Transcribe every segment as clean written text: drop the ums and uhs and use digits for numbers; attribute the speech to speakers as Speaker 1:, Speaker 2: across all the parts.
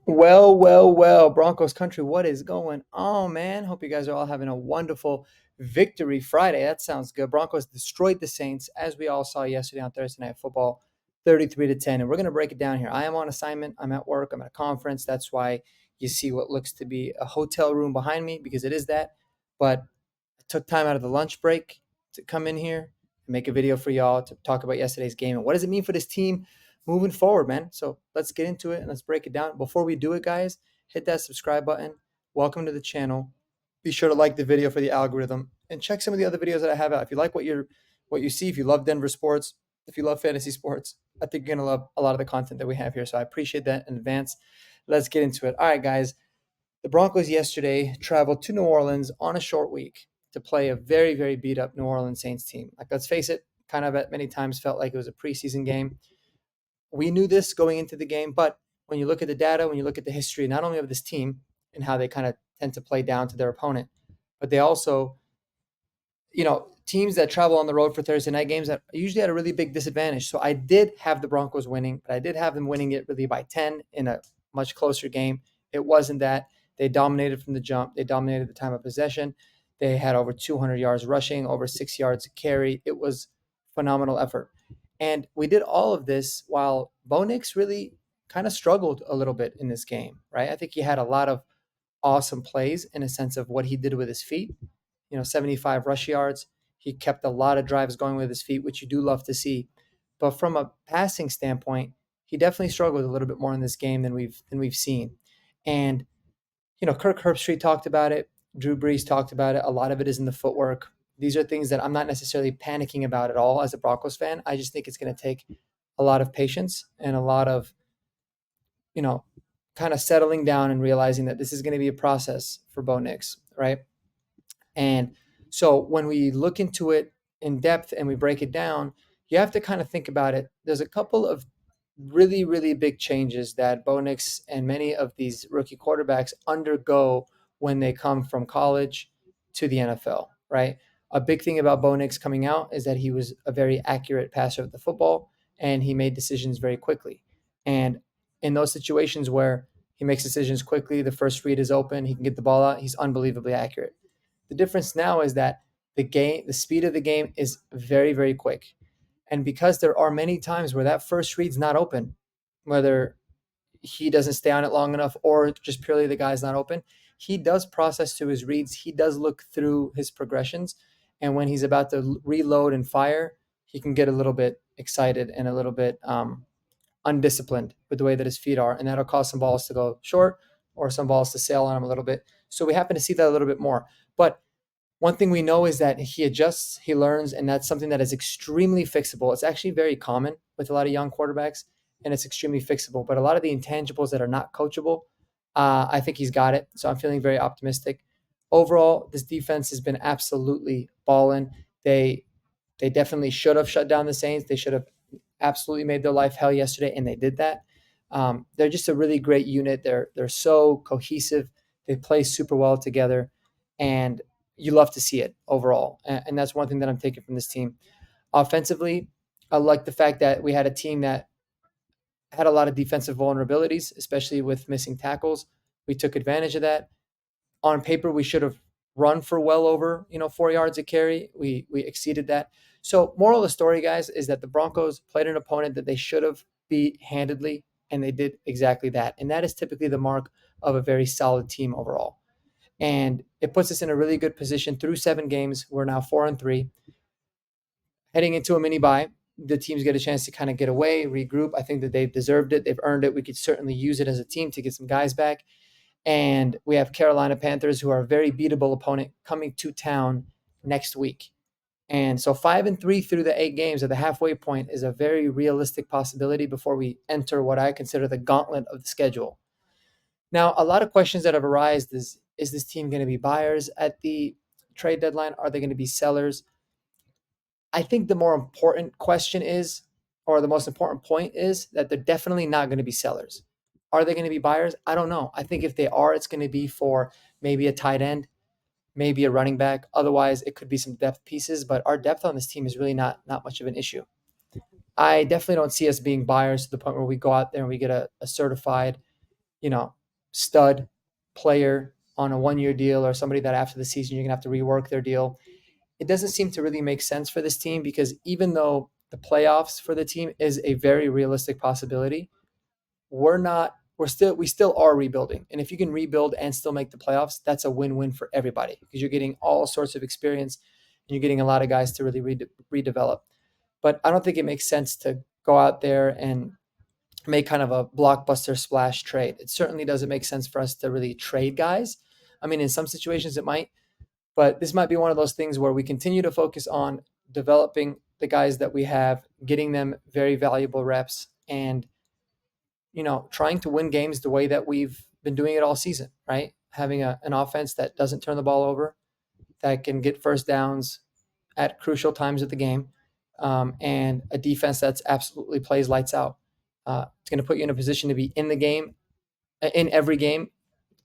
Speaker 1: Well, Broncos country, what is going on, man? Hope you guys are all having a wonderful victory Friday. That sounds good. Broncos destroyed the Saints, as we all saw yesterday on Thursday Night Football, 33-10. And we're going to break it down here. I am on assignment. I'm at work. I'm at a conference. That's why you see what looks to be a hotel room behind me, because it is that. But I took time out of the lunch break to come in here and make a video for y'all to talk about yesterday's game and what does it mean for this team moving forward, man. So let's get into it and let's break it down. Before we do it, guys, hit that subscribe button. Welcome to the channel. Be sure to like the video for the algorithm and check some of the other videos that I have out. If you like what you see, if you love Denver sports, if you love fantasy sports, I think you're gonna love a lot of the content that we have here. So I appreciate that in advance. Let's get into it. All right, guys. The Broncos yesterday traveled to New Orleans on a short week to play a very, very beat up New Orleans Saints team. Like, let's face it, kind of at many times felt like it was a preseason game. We knew this going into the game, but when you look at the data, when you look at the history, not only of this team and how they kind of tend to play down to their opponent, but they also, teams that travel on the road for Thursday night games that usually had a really big disadvantage. So I did have the Broncos winning, but I did have them winning it really by 10 in a much closer game. It wasn't that. They dominated from the jump. They dominated the time of possession. They had over 200 yards rushing, over 6 yards carry. It was phenomenal effort. And we did all of this while Bo Nix really kind of struggled a little bit in this game, right? I think he had a lot of awesome plays in a sense of what he did with his feet. 75 rush yards. He kept a lot of drives going with his feet, which you do love to see. But from a passing standpoint, he definitely struggled a little bit more in this game than we've seen. And Kirk Herbstreit talked about it. Drew Brees talked about it. A lot of it is in the footwork. These are things that I'm not necessarily panicking about at all as a Broncos fan. I just think it's going to take a lot of patience and a lot of, you know, kind of settling down and realizing that this is going to be a process for Bo Nix, right? And so when we look into it in depth and we break it down, you have to kind of think about it. There's a couple of really, really big changes that Bo Nix and many of these rookie quarterbacks undergo when they come from college to the NFL, right? A big thing about Bo Nix coming out is that he was a very accurate passer of the football and he made decisions very quickly. And in those situations where he makes decisions quickly, the first read is open, he can get the ball out, he's unbelievably accurate. The difference now is that the speed of the game is very, very quick. And because there are many times where that first read's not open, whether he doesn't stay on it long enough or just purely the guy's not open, he does process to his reads. He does look through his progressions. And when he's about to reload and fire, he can get a little bit excited and a little bit undisciplined with the way that his feet are. And that'll cause some balls to go short or some balls to sail on him a little bit. So we happen to see that a little bit more. But one thing we know is that he adjusts, he learns, and that's something that is extremely fixable. It's actually very common with a lot of young quarterbacks, and it's extremely fixable. But a lot of the intangibles that are not coachable, I think he's got it. So I'm feeling very optimistic. Overall, this defense has been absolutely balling. They definitely should have shut down the Saints. They should have absolutely made their life hell yesterday, and they did that. They're just a really great unit. They're so cohesive. They play super well together, and you love to see it overall. And that's one thing that I'm taking from this team. Offensively, I like the fact that we had a team that had a lot of defensive vulnerabilities, especially with missing tackles. We took advantage of that. On paper, we should have run for well over 4 yards a carry. We exceeded that. So moral of the story, guys, is that the Broncos played an opponent that they should have beat handedly, and they did exactly that. And that is typically the mark of a very solid team overall. And it puts us in a really good position through 7 games. We're now 4-3. Heading into a mini bye, the teams get a chance to kind of get away, regroup. I think that they've deserved it. They've earned it. We could certainly use it as a team to get some guys back. And we have Carolina Panthers, who are a very beatable opponent, coming to town next week. And so 5-3 through the 8 games at the halfway point is a very realistic possibility before we enter what I consider the gauntlet of the schedule. Now, a lot of questions that have arisen is this team going to be buyers at the trade deadline? Are they going to be sellers? I think the more important question is, or the most important point is, that they're definitely not going to be sellers. Are they going to be buyers? I don't know. I think if they are, it's going to be for maybe a tight end, maybe a running back. Otherwise, it could be some depth pieces, but our depth on this team is really not much of an issue. I definitely don't see us being buyers to the point where we go out there and we get a certified, stud player on a 1 year deal or somebody that after the season you're going to have to rework their deal. It doesn't seem to really make sense for this team because even though the playoffs for the team is a very realistic possibility, we still are rebuilding. And if you can rebuild and still make the playoffs, that's a win-win for everybody because you're getting all sorts of experience and you're getting a lot of guys to really redevelop. But I don't think it makes sense to go out there and make kind of a blockbuster splash trade. It certainly doesn't make sense for us to really trade guys. I mean, in some situations it might, but this might be one of those things where we continue to focus on developing the guys that we have, getting them very valuable reps, and trying to win games the way that we've been doing it all season, right? Having an offense that doesn't turn the ball over, that can get first downs at crucial times of the game, and a defense that's absolutely plays lights out. It's going to put you in a position to be in the game, in every game,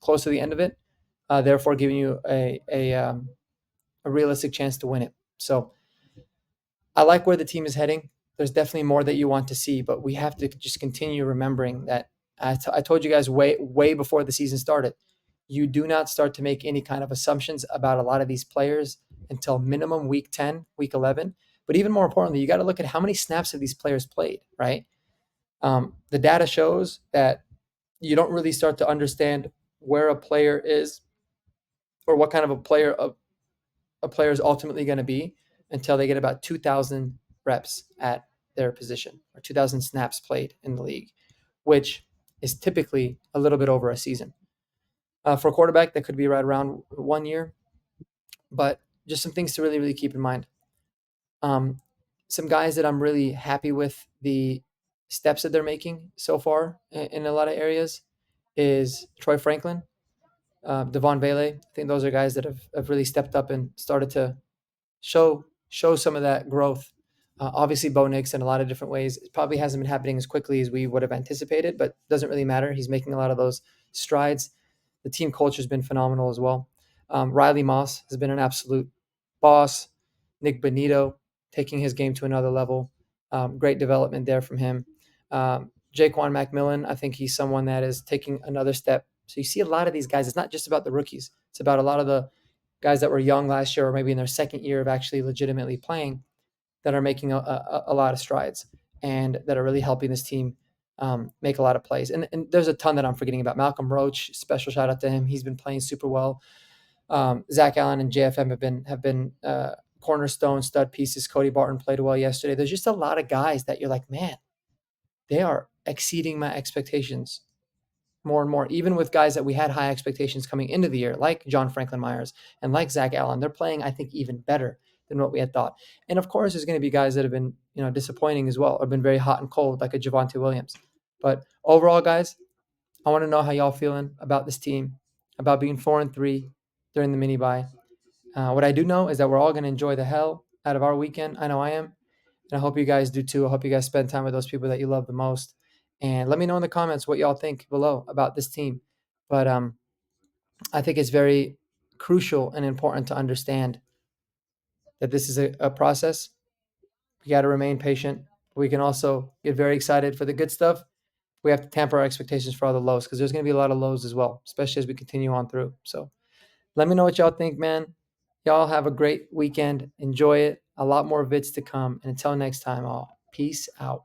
Speaker 1: close to the end of it, therefore giving you a realistic chance to win it. So I like where the team is heading. There's definitely more that you want to see, but we have to just continue remembering that I told you guys way before the season started. You do not start to make any kind of assumptions about a lot of these players until minimum week 10, week 11. But even more importantly, you got to look at how many snaps have these players played, right? The data shows that you don't really start to understand where a player is or what kind of a player is ultimately going to be until they get about 2,000 reps at their position or 2,000 snaps played in the league, which is typically a little bit over a season. For a quarterback, that could be right around 1 year, but just some things to really, really keep in mind. Some guys that I'm really happy with the steps that they're making so far in a lot of areas is Troy Franklin, Devon Vele. I think those are guys that have really stepped up and started to show some of that growth. Obviously, Bo Nix in a lot of different ways. It probably hasn't been happening as quickly as we would have anticipated, but doesn't really matter. He's making a lot of those strides. The team culture has been phenomenal as well. Riley Moss has been an absolute boss. Nick Benito taking his game to another level. Great development there from him. Jaquan McMillan, I think he's someone that is taking another step. So you see a lot of these guys. It's not just about the rookies. It's about a lot of the guys that were young last year or maybe in their second year of actually legitimately playing that are making a lot of strides and that are really helping this team make a lot of plays. And there's a ton that I'm forgetting about. Malcolm Roach, special shout out to him. He's been playing super well. Zach Allen and JFM have been cornerstone stud pieces. Cody Barton played well yesterday. There's just a lot of guys that you're like, man, they are exceeding my expectations more and more, even with guys that we had high expectations coming into the year, like John Franklin Myers and like Zach Allen. They're playing, I think, even better than what we had thought. And of course, there's going to be guys that have been, disappointing as well, or been very hot and cold, like a Javonte Williams. But overall, guys, I want to know how y'all feeling about this team, about being 4-3 during the mini bye. What I do know is that we're all going to enjoy the hell out of our weekend. I know I am. And I hope you guys do too. I hope you guys spend time with those people that you love the most. And let me know in the comments what y'all think below about this team. But I think it's very crucial and important to understand that this is a process. We got to remain patient. We can also get very excited for the good stuff. We have to temper our expectations for all the lows because there's going to be a lot of lows as well, especially as we continue on through. So let me know what y'all think, man. Y'all have a great weekend. Enjoy it. A lot more vids to come. And until next time, all peace out.